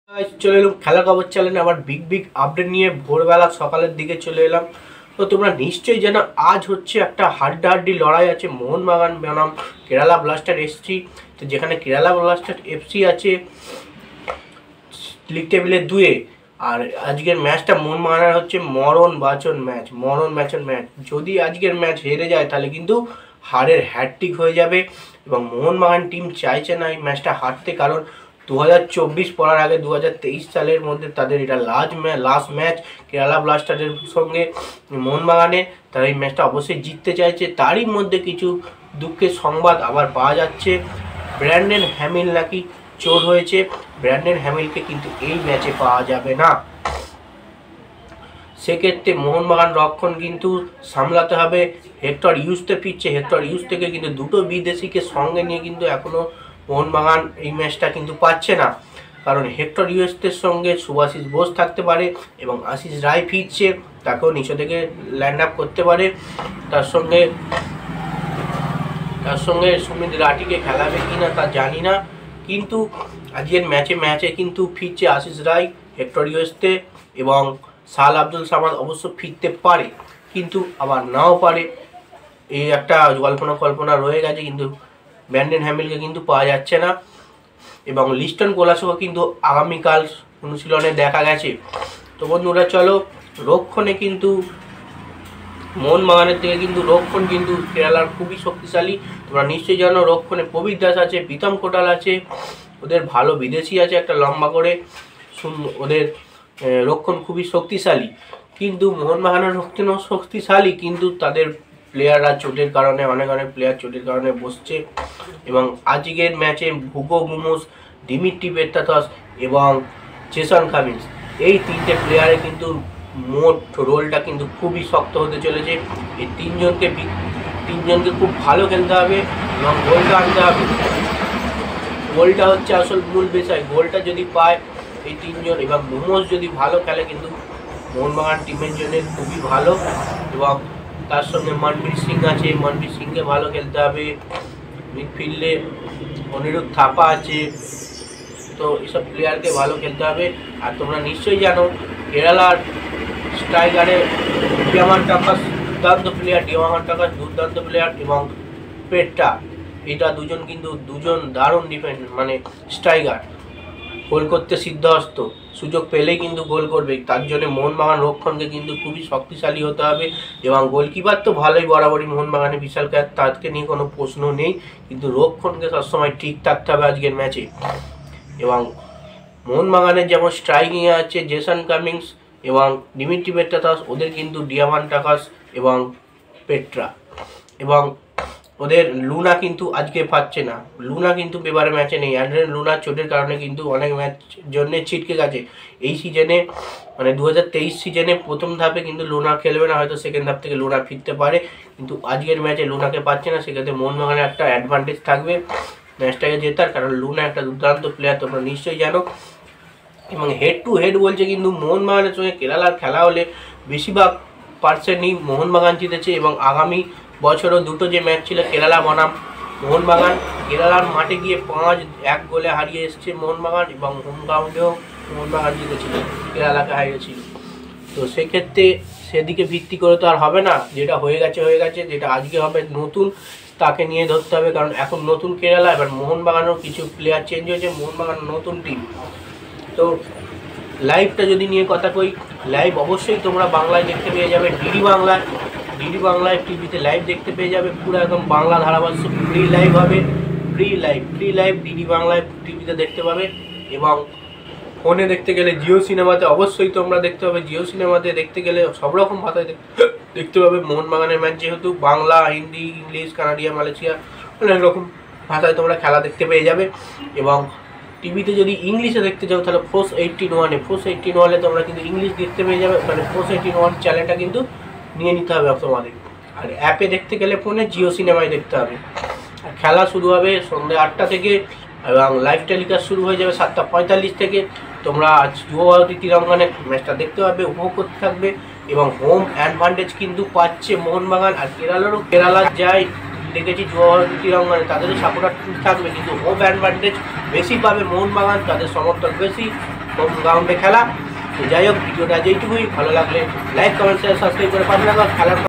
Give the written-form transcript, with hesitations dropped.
চলে এলাম খেলা খবর চ্যানেলে আবার বিগ আপডেট নিয়ে ভোরবেলা সকালের দিকে চলে এলাম। তো তোমরা নিশ্চয়ই জানো আজ হচ্ছে একটা হাড্ডাহাড্ডি লড়াই আছে মোহনবাগান বনাম কেরালা ব্লাস্টার এফসি। তো যেখানে কেরালা ব্লাস্টার এফসি আছে লিগ টেবিলে 2-এ, আর আজকের ম্যাচটা মোহনবাগানের হচ্ছে মরণ বাঁচন ম্যাচ। যদি আজকের ম্যাচ হেরে যায় তাহলে কিন্তু হারের হ্যাটট্রিক হয়ে যাবে এবং মোহনবাগান টিম চাইছে না এই ম্যাচটা হারতে, কারণ 2024 পড়ার আগে 2023 সালের মধ্যে তাদের এটা লাস্ট ম্যাচ কেরালা ব্লাস্টারের সঙ্গে মোহনবাগানে। তারা এই ম্যাচটা অবশ্যই জিততে চাইছে। তারই মধ্যে কিছু দুঃখের সংবাদ আবার পাওয়া যাচ্ছে। ব্র্যান্ডন হ্যামিল নাকি চোট হয়েছে। ব্র্যান্ডন হ্যামিলকে কিন্তু এই ম্যাচে পাওয়া যাবে না। সেক্ষেত্রে মোহনবাগান রক্ষণ কিন্তু সামলাতে হবে। হেক্টর ইউজতে ফিরছে, হেক্টর ইউজ থেকে কিন্তু দুটো বিদেশিকে সঙ্গে নিয়ে কিন্তু এখনও মোহনবাগান এই ম্যাচটা কিন্তু পাচ্ছে না, কারণ হেক্টর ইউএসের সঙ্গে সুভাশিস বোস থাকতে পারে এবং আশিস রায় ফিরছে, তাকেও নিচে থেকে ল্যান্ড আপ করতে পারে। তার সঙ্গে সুমিত রাঠিকে খেলাবে কিনা তা জানি না, কিন্তু আজকের ম্যাচে কিন্তু ফিরছে আশিস রায়, হেক্টর ইউএসতে এবং সাল আব্দুল সামাদ অবশ্য ফিরতে পারে, কিন্তু আবার নাও পারে। এই একটা কল্পনা রয়ে গেছে, কিন্তু ব্র্যান্ডন হ্যামিলকে কিন্তু পাওয়া যাচ্ছে না এবং লিস্টন কোলাসোকে কিন্তু আগামীকাল অনুশীলনে দেখা গেছে। তো বন্ধুরা চলো, রক্ষণে কিন্তু মোহনবাগানের থেকে কিন্তু রক্ষণ কিন্তু কেরালার খুবই শক্তিশালী। তোমরা নিশ্চয়ই জানো রক্ষণে প্রবীর দাস আছে, প্রীতম কোটাল আছে, ওদের ভালো বিদেশি আছে একটা লম্বা করে। ওদের রক্ষণ খুবই শক্তিশালী, কিন্তু মোহনবাগানের রক্ষণও শক্তিশালী, কিন্তু তাদের প্লেয়াররা চোটের কারণে অনেক প্লেয়ার চোটের কারণে বসছে এবং আজকের ম্যাচে হুগো বুমোস, দিমিত্রি পেত্রাতস এবং জেসন কামিন্স এই তিনটে প্লেয়ারে কিন্তু মোট রোলটা কিন্তু খুবই শক্ত হতে চলেছে। এই তিনজনকে খুব ভালো খেলতে হবে এবং গোলটা আনতে হবে। গোলটা হচ্ছে আসল মূল বিষয়। গোলটা যদি পায় এই তিনজন এবং বুমোস যদি ভালো খেলে কিন্তু মোহনবাগান টিমের জন্য খুবই ভালো। এবং তার সঙ্গে মনপ্রীত সিং আছে, মনপ্রীত সিংকে ভালো খেলতে হবে। মিডফিল্ডে অনিরুদ্ধ থাপা আছে, তো এইসব প্লেয়ারকে ভালো খেলতে হবে। আর তোমরা নিশ্চয়ই জানো কেরালার স্ট্রাইকারে ডিয়ামান টাকাস দুর্দান্ত প্লেয়ার এবং পেট্টা, এটা দুজন দারুণ স্ট্রাইকার, গোল করতে সিদ্ধহস্ত, সুযোগ পেলেই কিন্তু গোল করবে। তার জন্য মোহনবাগান রক্ষণকে কিন্তু খুবই শক্তিশালী হতে হবে এবং গোলকিপার তো ভালোই বরাবরই মোহনবাগানের বিশাল ক্যাচ, তাকে নিয়ে কোনো প্রশ্ন নেই, কিন্তু রক্ষণকে সবসময় ঠিক থাকতে হবে আজকের ম্যাচে। এবং মোহনবাগানের যেমন স্ট্রাইকিংয়ে আছে জেসন কামিন্স এবং দিমিত্রি পেত্রাতস, ওদের কিন্তু ডিয়ামান টাকাস এবং পেট্রা এবং ওদের লুনা কিন্তু আজকে পাচ্ছে না। লুনা কিন্তু এবারে ম্যাচে নেই। অ্যান্ড্রেন লুনার চোটের কারণে কিন্তু অনেক ম্যাচ জন্য ছিটকে গেছে। এই সিজনে 2023 সিজনে প্রথম ধাপে কিন্তু লুনা খেলবে না, হয়তো সেকেন্ড ধাপ থেকে লুনা ফিরতে পারে, কিন্তু আজকের ম্যাচে লুনাকে পাচ্ছে না। সেক্ষেত্রে মোহনবাগানের একটা অ্যাডভান্টেজ থাকবে ম্যাচটাকে জেতার, কারণ লুনা একটা দুর্দান্ত প্লেয়ার, তোমরা নিশ্চয়ই জানো। এবং হেড টু হেড বলছে কিন্তু মোহনবাগানের সঙ্গে কেরালার খেলা হলে বেশিরভাগ পার্সেন্টই মোহনবাগান জিতেছে এবং আগামী বছরও দুটো যে ম্যাচ ছিল কেরালা বনাম মোহনবাগান, কেরালার মাঠে গিয়ে 5-1 গোলে হারিয়ে এসছে মোহনবাগান এবং হোম গ্রাউন্ডেও মোহনবাগান জিতেছিল, কেরালাকে হারিয়েছিল। তো সেক্ষেত্রে সেদিকে ভিত্তি করে তো আর হবে না, যেটা হয়ে গেছে, যেটা আজকে হবে নতুন তাকে নিয়ে ধরতে হবে, কারণ এখন নতুন কেরালা। এবার মোহনবাগানেরও কিছু প্লেয়ার চেঞ্জ হয়েছে, মোহনবাগান নতুন টিম। তো লাইভটা যদি নিয়ে কথা কই, লাইভ অবশ্যই তোমরা বাংলায় দেখতে পেয়ে যাবে, ডিডি বাংলায় টিভিতে লাইভ দেখতে পেয়ে যাবে, পুরো একদম বাংলা ধারাভাষ্য ফ্রি লাইভ হবে, ফ্রি লাইভ ডিডি বাংলায় টিভিতে দেখতে পাবে। এবং ফোনে দেখতে গেলে জিও সিনেমাতে অবশ্যই তোমরা দেখতে পাবে। জিও সিনেমাতে দেখতে গেলে সব রকম ভাষায় দেখতে পাবে মোহনবাগানের ম্যাচ, যেহেতু বাংলা, হিন্দি, ইংলিশ, কানাডিয়া, মালয়েশিয়া অনেক রকম ভাষায় তোমরা খেলা দেখতে পেয়ে যাবে। এবং টিভিতে যদি ইংলিশে দেখতে যাও তাহলে ফোর্স 18 তোমরা কিন্তু ইংলিশ দেখতে পেয়ে যাবে। ফোর্স 18 চ্যানেলটা কিন্তু নিয়ে নিতে হবে তোমাদের। আর অ্যাপে দেখতে গেলে ফোনে জিও সিনেমায় দেখতে হবে। আর খেলা শুরু হবে সন্ধ্যে 8টা থেকে এবং লাইভ টেলিকাস্ট শুরু হয়ে যাবে 7:45 থেকে। তোমরা যুব ভারতী ক্রীড়াঙ্গনে ম্যাচটা দেখতে পাবে, উপভোগ করতে থাকবে এবং হোম অ্যাডভান্টেজ কিন্তু পাচ্ছে মোহনবাগান। আর কেরালার যায় দেখেছি যুব ভারতী ক্রীড়াঙ্গনে তাদেরও সাপোর্টার থাকবে, কিন্তু হোম অ্যাডভান্টেজ বেশি পাবে মোহনবাগান, তাদের সমর্থক বেশি। হোম গ্রাউন্ডে খেলা। তো যাই হোক, ভিডিওটা যেইটুকুই, ভালো লাগলে লাইক কমেন্ট শেয়ার সাবস্ক্রাইব করে পাঠানো। খেলার